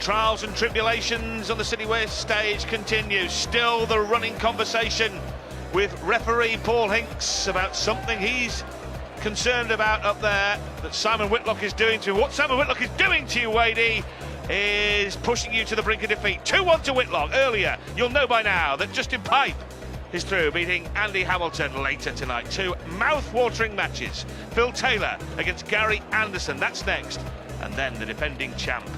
Trials and tribulations on the City West stage continue. Still the running conversation with referee Paul Hinks about something he's concerned about up there that Simon Whitlock is doing to him. What Simon Whitlock is doing to you, Wadey, is pushing you to the brink of defeat. 2-1 to Whitlock earlier. You'll know by now that Justin Pipe is through, beating Andy Hamilton later tonight. Two mouth-watering matches. Phil Taylor against Gary Anderson, that's next. And then the defending champ,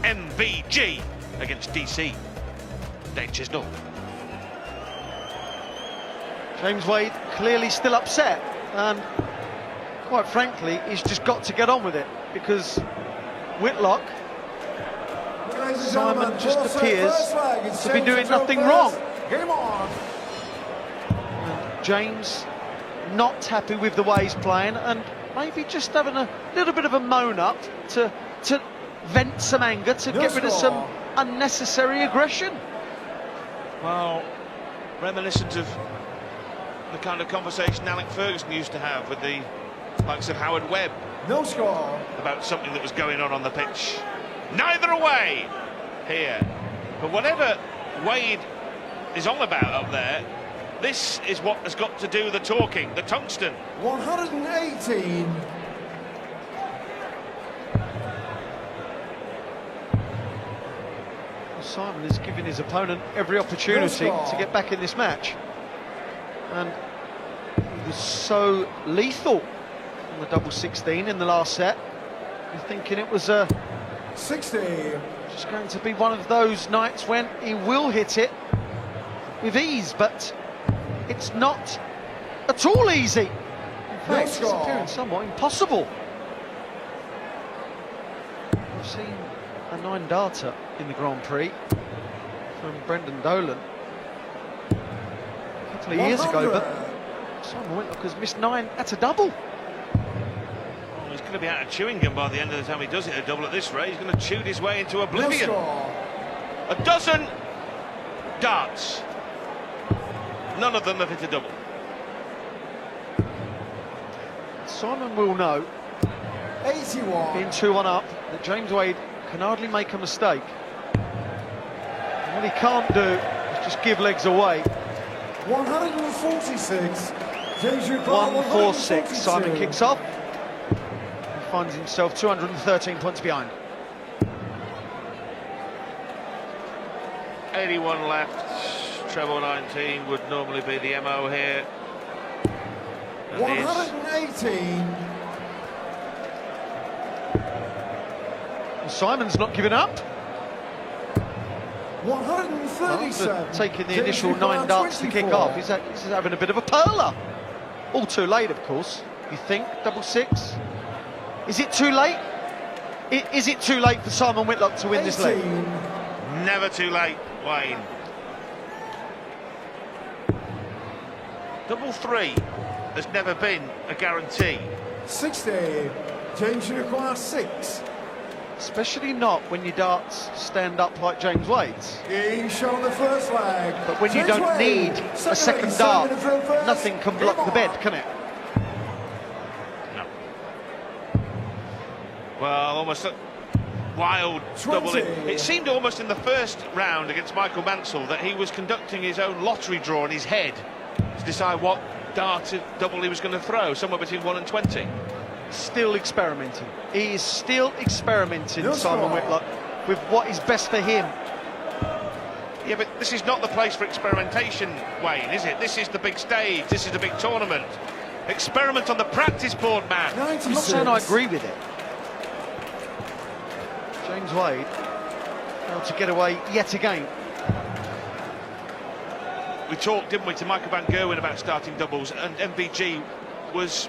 MVG, against DC, Dave Chisnall. James Wade clearly still upset, and quite frankly, he's just got to get on with it, because Whitlock, Simon just appears to be doing nothing wrong. And James not happy with the way he's playing, and maybe just having a little bit of a moan up to vent some anger, to get rid of some unnecessary aggression. Well, reminiscent of the kind of conversation Alec Ferguson used to have with the likes of Howard Webb. No score. About something that was going on the pitch. Neither away here. But whatever Wade is on about up there, this is what has got to do the talking, the tungsten. 118. Simon is giving his opponent every opportunity to get back in this match, and he was so lethal on the double 16 in the last set. You're thinking it was a 60. Just going to be one of those nights when he will hit it with ease, but it's not at all easy. In fact, it's appearing somewhat impossible. We've seen a 9-darter in the Grand Prix from Brendan Dolan a couple of years ago, but Simon Whitlock has missed 9. That's a double. Oh, he's going to be out of chewing gum by the end of the time he does hit a double at this rate. He's going to chew his way into oblivion. A dozen darts. None of them have hit a double. Simon will know, 81. being 2-1 up, that James Wade can hardly make a mistake. And what he can't do is just give legs away. 146. 146. Simon kicks off. He finds himself 213 points behind. 81 left. Treble 19 would normally be the MO here. And 118. Simon's not giving up. 137. Taking the initial 9 darts to kick off. He's having a bit of a perler. All too late, of course. You think, double 6? Is it too late? Is it too late for Simon Whitlock to win this leg? Never too late, Wayne. Double 3 has never been a guarantee. 60. James requires 6. Especially not when your darts stand up like James Wade's. He's shown the first leg. But when you don't need a second dart, nothing can block the bed, can it? No. Well, almost a wild double. It seemed almost in the first round against Michael Mansell that he was conducting his own lottery draw in his head to decide what dart double he was going to throw, somewhere between 1 and 20. Still experimenting. He is still experimenting, Simon Whitlock, with what is best for him. Yeah, but this is not the place for experimentation, Wayne, is it? This is the big stage, this is the big tournament. Experiment on the practice board, man. 96. I'm not saying I agree with it. James Wade failed to get away yet again. We talked, didn't we, to Michael Van Gerwen about starting doubles, and MVG was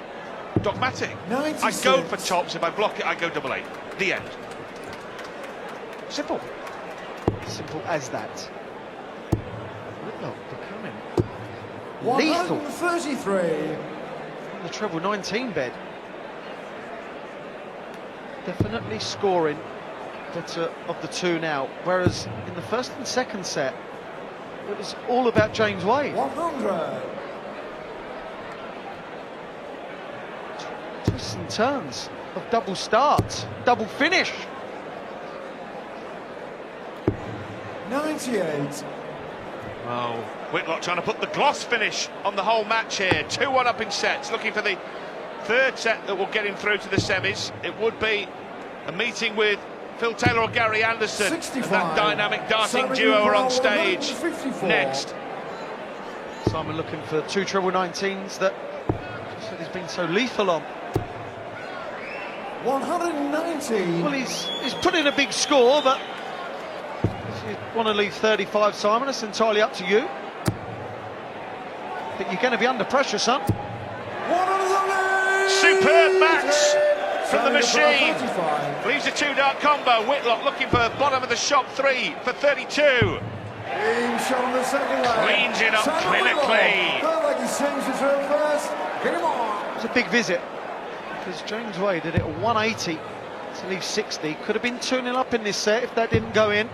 dogmatic. 96. I go for tops, if I block it, I go double 8. The end. Simple. Simple as that. Whitlock becoming lethal. 133. On the treble 19 bed. Definitely scoring better of the two now, whereas in the first and second set it was all about James Wade. 100. Twists and turns of double starts, double finish. 98. Well, Whitlock trying to put the gloss finish on the whole match here. 2-1 up in sets, looking for the third set that will get him through to the semis. It would be a meeting with Phil Taylor or Gary Anderson. 65. And that dynamic darting duo are on stage next. Simon looking for two treble 19s that he's been so lethal on. 190. Well, he's put in a big score, but if you want to leave 35, Simon, it's entirely up to you. But you're going to be under pressure, son. Superb Max from the machine. 35. Leaves a two-dart combo. Whitlock looking for bottom of the shop 3 for 32. Being shown the second leg. Cleans it up Simon clinically. Whitlock. Felt like he sings his real first. Get him on. It's a big visit, because James Wade did it at 180 to leave 60. Could have been 2-0 up in this set if that didn't go in.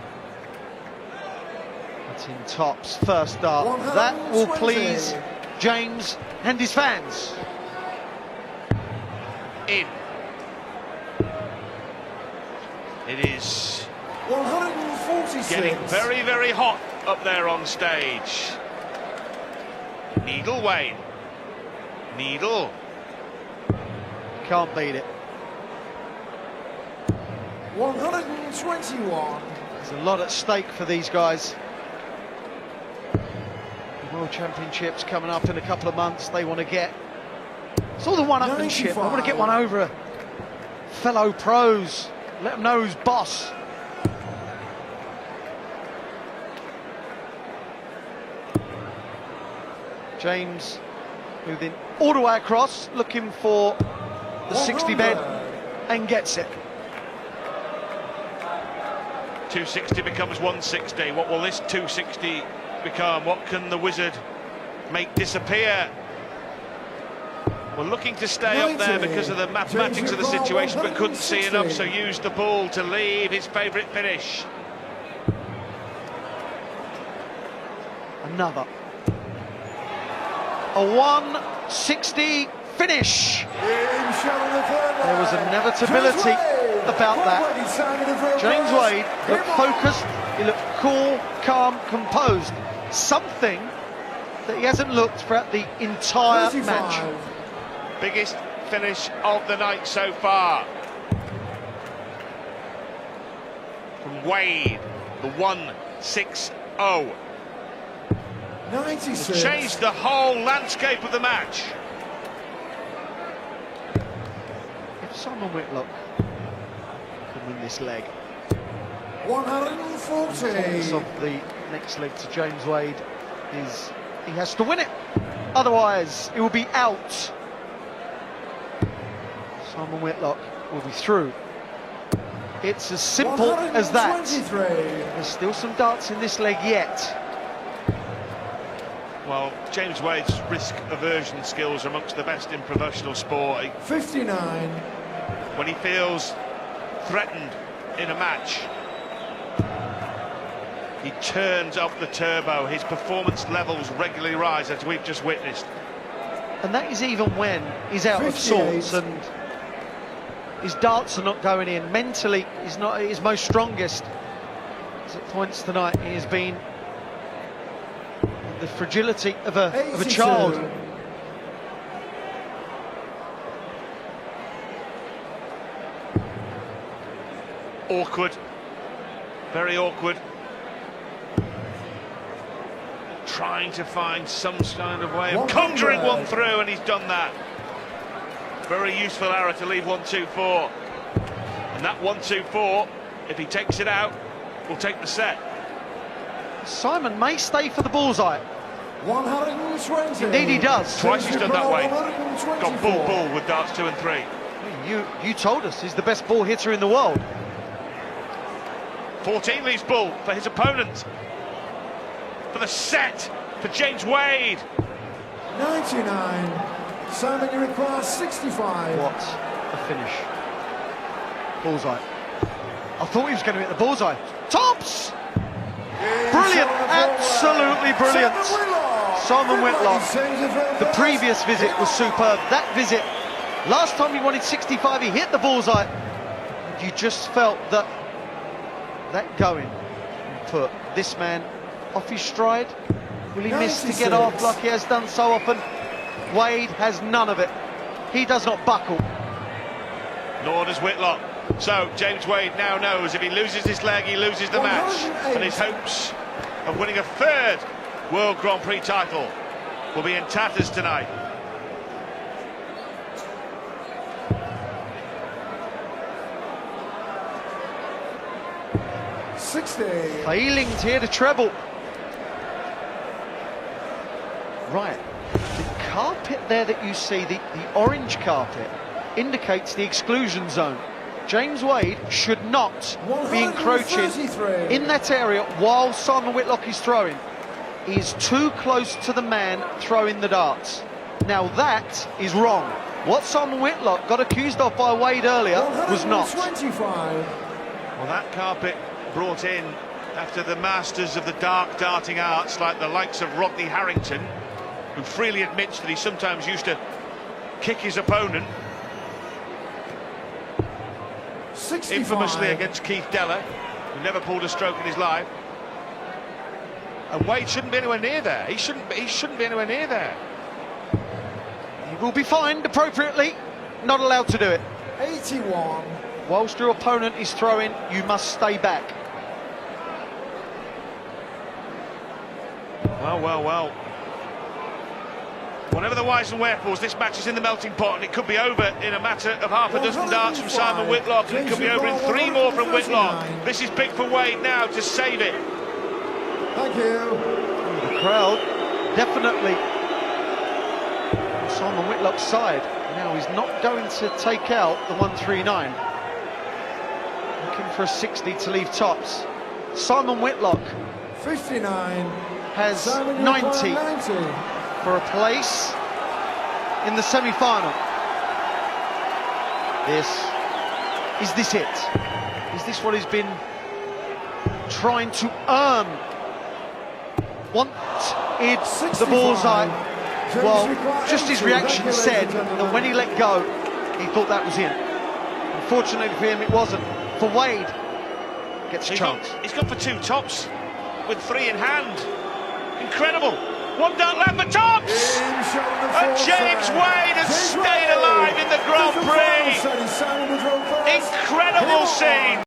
That's in tops, first dart. That will 120. please James and his fans. In. It is 146. getting very, very hot up there on stage. Needle Wade. Needle. Can't beat it. 121. There's a lot at stake for these guys. The World Championships coming up in a couple of months. They want to get... It's all the one-upmanship. They want to get one over fellow pros. Let them know who's boss. James moving all the way across, looking for the 60 bed, and gets it. 260 becomes 160. What will this 260 become? What can the wizard make disappear? We're looking to stay up there because of the mathematics of the situation, but couldn't see enough, so used the ball to leave his favourite finish. Another. A 160 finish. There was inevitability about that. James Wade looked focused, he looked cool, calm, composed. Something that he hasn't looked throughout the entire 35. match. Biggest finish of the night so far. From Wade, the 160. 96. Changed the whole landscape of the match. If Simon Whitlock can win this leg, 140. focus of the next leg to James Wade is he has to win it. Otherwise, it will be out. Simon Whitlock will be through. It's as simple as that. 123. There's still some darts in this leg yet. Well, James Wade's risk aversion skills are amongst the best in professional sport. 59. When he feels threatened in a match, he turns up the turbo. His performance levels regularly rise, as we've just witnessed. And that is even when he's out of 58. sorts and his darts are not going in. Mentally, he's not at his most strongest. As at points tonight, he has been the fragility of a 82. child. Awkward, very awkward. Trying to find some kind of way of conjuring one through, and he's done that. Very useful arrow to leave 1-2-4. And that 1-2-4, if he takes it out, will take the set. Simon may stay for the bullseye. 120. Indeed he does. Twice he's done that way. 124. Got bull with darts 2 and 3. You told us he's the best ball hitter in the world. 14 leaves bull for his opponent. For the set for James Wade. 99. Simon, you require 65. What a finish. Bullseye. I thought he was going to hit the bullseye. Tops! Brilliant, absolutely brilliant. Simon Whitlock. The previous visit was superb. That visit, last time he wanted 65, he hit the bullseye. And you just felt that going put this man off his stride? Will he miss to 96. get off like he has done so often? Wade has none of it. He does not buckle. Nor does Whitlock. So James Wade now knows if he loses this leg, he loses the match. 108. And his hopes of winning a third World Grand Prix title will be in tatters tonight. Failing to hit a treble. Right, the carpet there that you see, the orange carpet, indicates the exclusion zone. James Wade should not be encroaching 133. in that area while Simon Whitlock is throwing. He is too close to the man throwing the darts. Now that is wrong. What Simon Whitlock got accused of by Wade earlier was not. 125. Well, that carpet brought in after the masters of the dark darting arts, like the likes of Rodney Harrington, who freely admits that he sometimes used to kick his opponent, 65. infamously against Keith Deller, who never pulled a stroke in his life. And Wade shouldn't be anywhere near there. He shouldn't be anywhere near there. He will be fined appropriately, not allowed to do it. 81. Whilst your opponent is throwing, you must stay back. Well. Whatever the whys and wherefores, this match is in the melting pot, and it could be over in a matter of half a dozen darts from Simon Whitlock, and it could be over in 3 more from Whitlock. This is big for Wade now to save it. Thank you. The crowd definitely on Simon Whitlock's side. Now he's not going to take out the 139. Looking for a 60 to leave tops. Simon Whitlock 59. has Simon, 90 90. for a place in the semi-final. Is this it? Is this what he's been trying to earn? Wanted the bullseye. Well, just his reaction said that when he let go, he thought that was in. Unfortunately for him, it wasn't. For Wade, gets a chance. He's gone for 2 tops with 3 in hand. Incredible. 1 dart left for tops. And James Wade has stayed alive in the Grand Prix. Incredible scene.